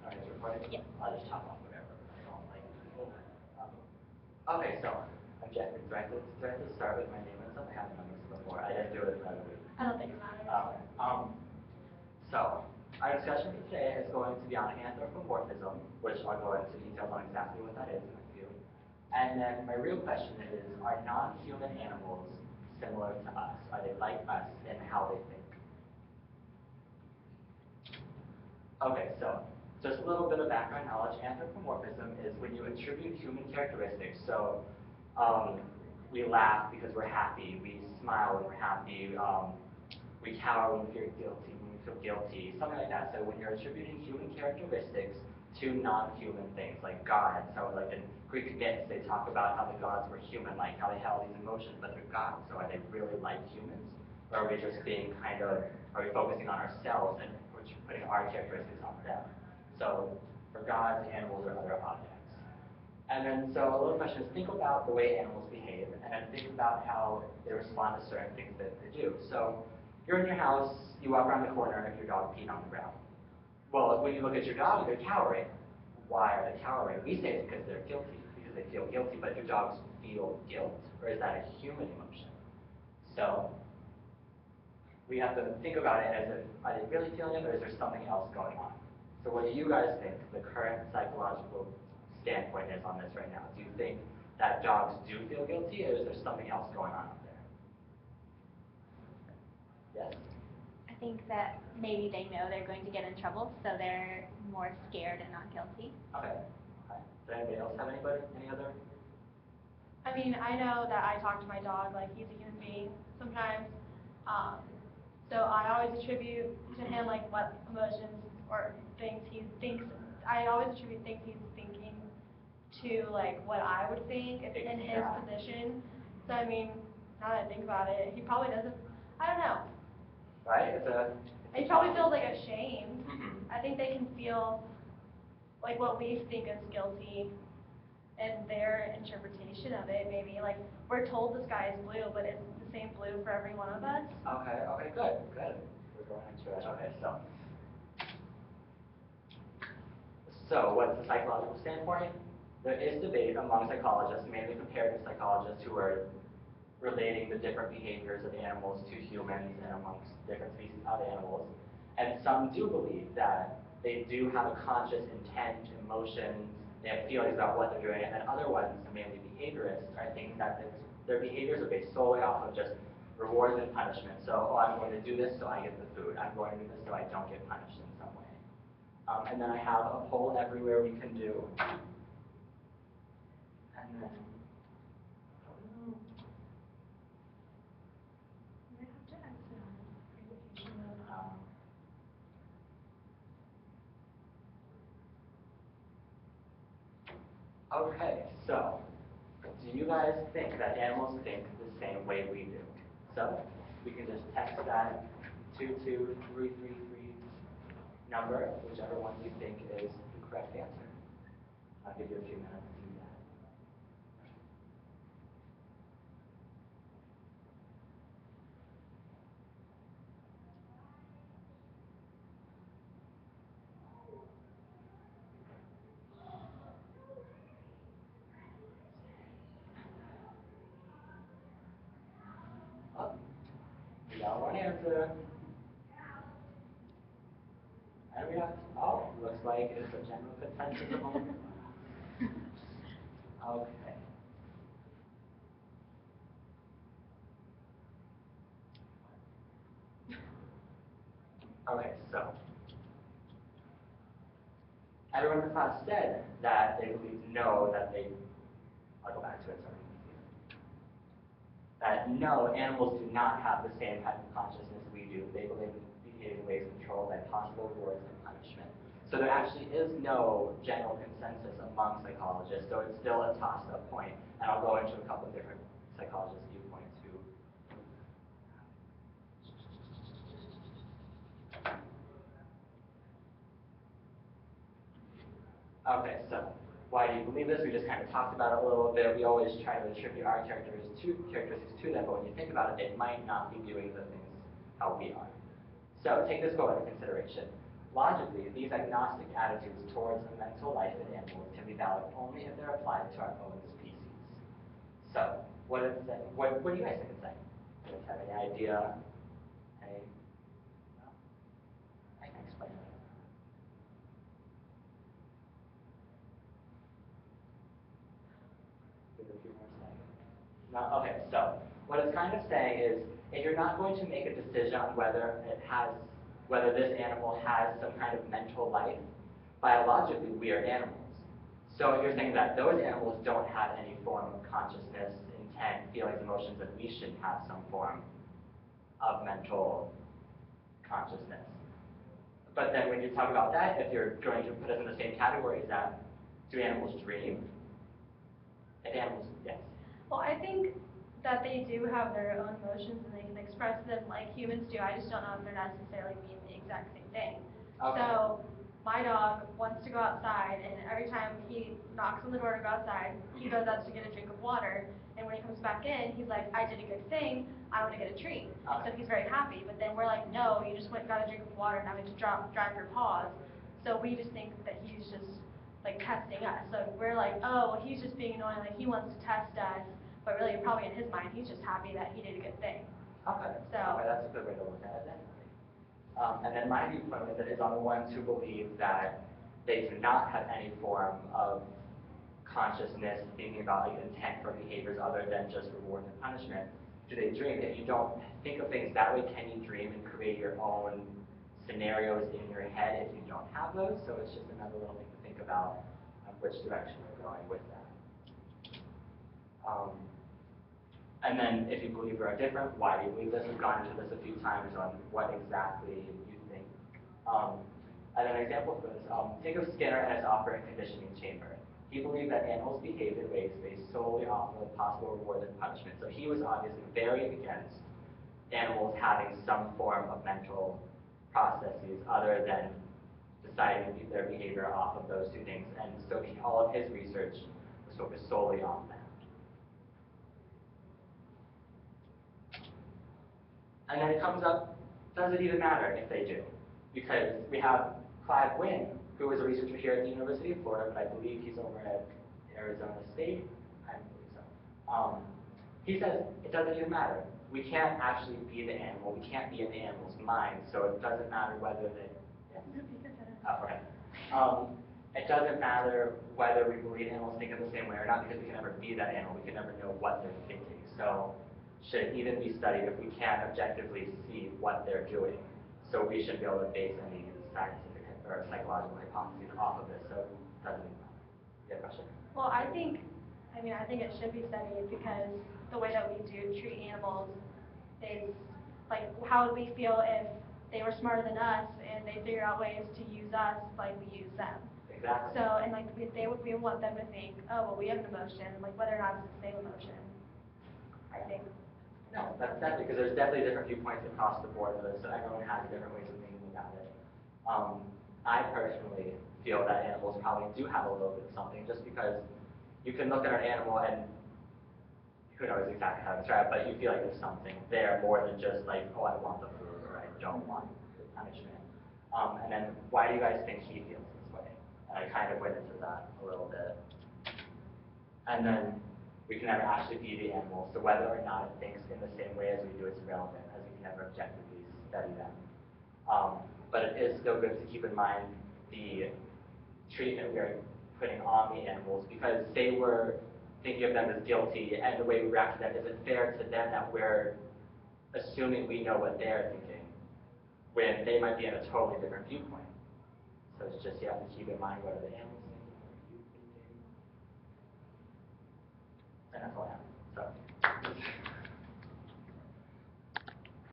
Alright, it's recording? Yeah. I'll just chop off whatever. I don't like okay, so I'm Jeffrey. Do I have to start with my name and stuff? I haven't done this before. I didn't do it right away. I don't think it matters. So our discussion for today is going to be on anthropomorphism, which I'll go into details on exactly what that is in a few. And then my real question is, are non-human animals similar to us? Are they like us in how they think? Okay, so just a little bit of background knowledge. Anthropomorphism is when you attribute human characteristics. So we laugh because we're happy. We smile when we're happy. We cower when we feel guilty, something like that. So when you're attributing human characteristics to non-human things, like gods. So like in Greek myths, they talk about how the gods were human-like, how they had all these emotions, but they're gods. So are they really like humans? Or are we just being are we focusing on ourselves and we're putting our characteristics on them? So for gods, animals, or other objects. And then, so a little question is, think about the way animals behave, and then think about how they respond to certain things that they do. So you're in your house, you walk around the corner, and your dog peed on the ground. Well, when you look at your dog, they're cowering. Why are they cowering? We say it's because they're guilty, because they feel guilty, but do dogs feel guilt, or is that a human emotion? So we have to think about it as if, are they really feeling it, or is there something else going on? So what do you guys think the current psychological standpoint is on this right now? Do you think that dogs do feel guilty, or is there something else going on up there? Yes? I think that maybe they know they're going to get in trouble, so they're more scared and not guilty. Okay. Does anybody else have any other? I mean, I know that I talk to my dog like he's a human being sometimes. So I always attribute to him like what emotions or things he thinks. I always attribute things he's thinking to like what I would think if in his position. So I mean, now that I think about it, he probably doesn't. I don't know. Right? He probably feels like ashamed. Mm-hmm. I think they can feel like what we think is guilty and their interpretation of it. Maybe like we're told the sky is blue, but it's the same blue for every one of us. Okay, good. We're going into it. Okay, so what's the psychological standpoint? There is debate among psychologists, mainly comparative psychologists, who are relating the different behaviors of animals to humans and amongst different species of animals. And some do believe that they do have a conscious intent, emotions, they have feelings about what they're doing, and then other ones, mainly behaviorists, are thinking that their behaviors are based solely off of just rewards and punishment. So, I'm going to do this so I get the food. I'm going to do this so I don't get punished in some way. And then I have a poll everywhere we can do. And then, okay, so do you guys think that animals think the same way we do? So we can just text that 22333 number, whichever one you think is the correct answer. I'll give you a few minutes to do that. Oh, we got one answer. And we have, looks like it's a general consensus among okay. Okay, so everyone in the class said that they believe no, that they, I'll go back to it, sorry. That no, animals do not have the same type of consciousness we do. They behave in ways controlled by possible rewards and punishment. So there actually is no general consensus among psychologists, so it's still a toss-up point. And I'll go into a couple of different psychologist viewpoints who. Okay, so why do you believe this? We just kind of talked about it a little bit. We always try to attribute our characteristics to them, but when you think about it, they might not be viewing the things how we are. So take this quote into consideration. Logically, these agnostic attitudes towards a mental life in animals can be valid only if they're applied to our own species. So, what do you guys think it's saying? Do you guys have any idea? Any? No? I can explain it. Give it a few more seconds. No? Okay, so what it's kind of saying is, if you're not going to make a decision on whether this animal has some kind of mental life, biologically we are animals. So you're saying that those animals don't have any form of consciousness, intent, feelings, emotions, and we should have some form of mental consciousness. But then when you talk about that, if you're going to put us in the same category as that, do animals dream? If animals, yes. Well, I think that they do have their own emotions and they can express them like humans do. I just don't know if they're necessarily mean the exact same thing. Okay. So my dog wants to go outside, and every time he knocks on the door to go outside, he goes out to get a drink of water. And when he comes back in, he's like, I did a good thing, I want to get a treat. Okay. So he's very happy. But then we're like, no, you just went and got a drink of water, now we have to drive your paws. So we just think that he's just like testing us. So we're like, oh, well, he's just being annoying, like he wants to test us. But really, probably in his mind, he's just happy that he did a good thing. Okay. So That's a good way to look at it then. And then my viewpoint with it is on the ones who believe that they do not have any form of consciousness, thinking about like intent for behaviors other than just reward and punishment. Do they dream? If you don't think of things that way, can you dream and create your own scenarios in your head if you don't have those? So it's just another little thing to think about which direction we're going with that. And then if you believe we are different, why do you believe this? We've gone into this a few times on what exactly you think. And an example for this, think of Skinner and his operant conditioning chamber. He believed that animals behave in ways based solely off of possible reward and punishment. So he was obviously very against animals having some form of mental processes other than deciding their behavior off of those two things. And so all of his research was focused solely on that. And then it comes up, does it even matter if they do? Because we have Clive Wynne, who is a researcher here at the University of Florida, but I believe he's over at Arizona State. I believe so. He says it doesn't even matter. We can't actually be the animal. We can't be in the animal's mind, so it doesn't matter whether they... Yes? Okay. It doesn't matter whether we believe animals think in the same way or not, because we can never be that animal. We can never know what they're thinking. So should it even be studied if we can't objectively see what they're doing? So we should be able to base any scientific or psychological hypotheses off of this. So it doesn't matter. You have a question? Well, I think it should be studied because the way that we do treat animals is like, how would we feel if they were smarter than us and they figured out ways to use us like we use them? Exactly. So, and like we want them to think, oh, well, we have an emotion, like whether or not it's the same emotion. I think. No, that's definitely, because there's definitely different viewpoints across the board of this, so everyone has different ways of thinking about it. I personally feel that animals probably do have a little bit of something, just because you can look at an animal and who knows exactly how to describe it, but you feel like there's something there more than just like, oh, I want the food or I don't want the punishment. And then why do you guys think he feels this way? And I kind of went into that a little bit. And then we can never actually be the animal, so whether or not it thinks in the same way as we do is irrelevant, as we can never objectively study them. But it is still good to keep in mind the treatment we are putting on the animals, because say we're thinking of them as guilty, and the way we react to them, is it fair to them that we're assuming we know what they're thinking, when they might be in a totally different viewpoint? So it's just, you have to keep in mind what are the animals